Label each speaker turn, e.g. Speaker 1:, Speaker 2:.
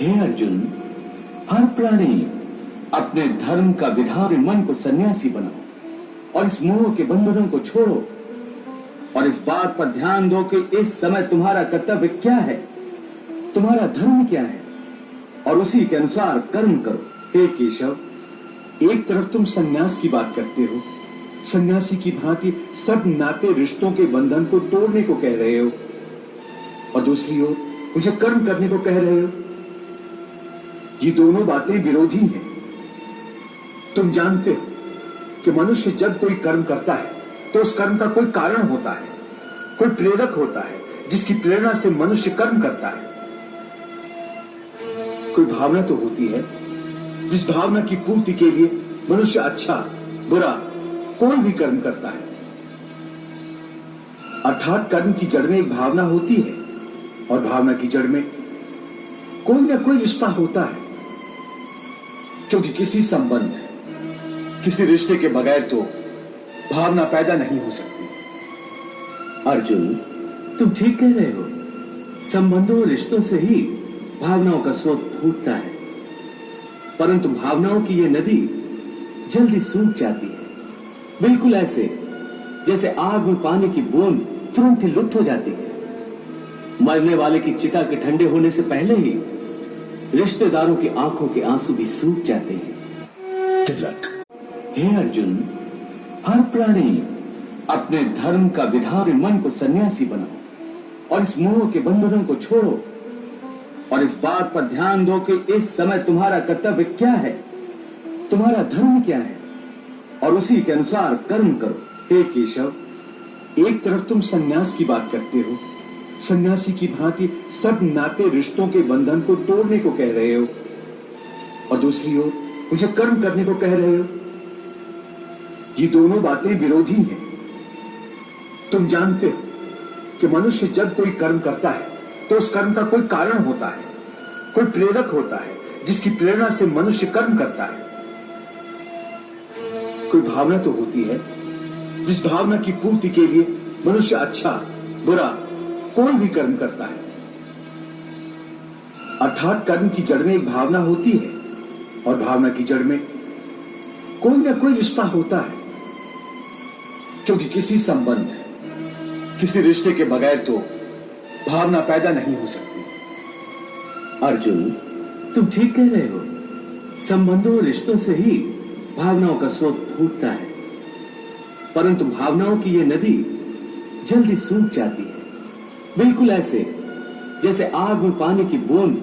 Speaker 1: हे अर्जुन, हर प्राणी अपने धर्म का विधान मन को सन्यासी बनाओ और इस मोह के बंधनों को छोड़ो और इस बात पर ध्यान दो कि इस समय तुम्हारा कर्तव्य क्या है, तुम्हारा धर्म क्या है, और उसी के अनुसार कर्म करो।
Speaker 2: हे केशव, एक तरफ तुम सन्यास की बात करते हो, सन्यासी की भांति सब नाते रिश्तों के बंधन को तोड़ने को कह रहे हो, और दूसरी ओर मुझे कर्म करने को कह रहे हो। ये दोनों बातें विरोधी हैं। तुम जानते हो कि मनुष्य जब कोई कर्म करता है तो उस कर्म का कोई कारण होता है, कोई प्रेरक होता है जिसकी प्रेरणा से मनुष्य कर्म करता है। कोई भावना तो होती है जिस भावना की पूर्ति के लिए मनुष्य अच्छा बुरा कोई भी कर्म करता है। अर्थात कर्म की जड़ में एक भावना होती है और भावना की जड़ में कोई ना कोई रिश्ता होता है, क्योंकि किसी संबंध किसी रिश्ते के बगैर तो भावना पैदा नहीं हो सकती।
Speaker 1: अर्जुन, तुम ठीक कह रहे हो। संबंधों और रिश्तों से ही भावनाओं का स्रोत फूटता है, परंतु भावनाओं की यह नदी जल्दी सूख जाती है, बिल्कुल ऐसे जैसे आग में पानी की बूंद तुरंत ही लुप्त हो जाती है। मरने वाले की चिता के ठंडे होने से पहले ही रिश्तेदारों की आंखों के आंसू भी सूख जाते हैं।
Speaker 2: तिलक।
Speaker 1: हे अर्जुन, हर प्राणी अपने धर्म का विधान मन को सन्यासी बनाओ और इस मोह के बंधनों को छोड़ो और इस बात पर ध्यान दो कि इस समय तुम्हारा कर्तव्य क्या है, तुम्हारा धर्म क्या है, और उसी के अनुसार कर्म करो।
Speaker 2: हे केशव, एक तरफ तुम सन्यास की बात करते हो, सन्यासी की भांति सब नाते रिश्तों के बंधन को तोड़ने को कह रहे हो, और दूसरी ओर मुझे कर्म करने को कह रहे हो। ये दोनों बातें विरोधी हैं। तुम जानते हो कि मनुष्य जब कोई कर्म करता है तो उस कर्म का कोई कारण होता है, कोई प्रेरक होता है जिसकी प्रेरणा से मनुष्य कर्म करता है। कोई भावना तो होती है जिस भावना की पूर्ति के लिए मनुष्य अच्छा बुरा कोई भी कर्म करता है। अर्थात कर्म की जड़ में एक भावना होती है और भावना की जड़ में कोई ना कोई रिश्ता होता है, क्योंकि किसी संबंध किसी रिश्ते के बगैर तो भावना पैदा नहीं हो सकती।
Speaker 1: अर्जुन, तुम ठीक कह रहे हो। संबंधों और रिश्तों से ही भावनाओं का स्रोत फूटता है, परंतु भावनाओं की यह नदी जल्दी सूख जाती है, बिल्कुल ऐसे जैसे आग में पानी की बूंद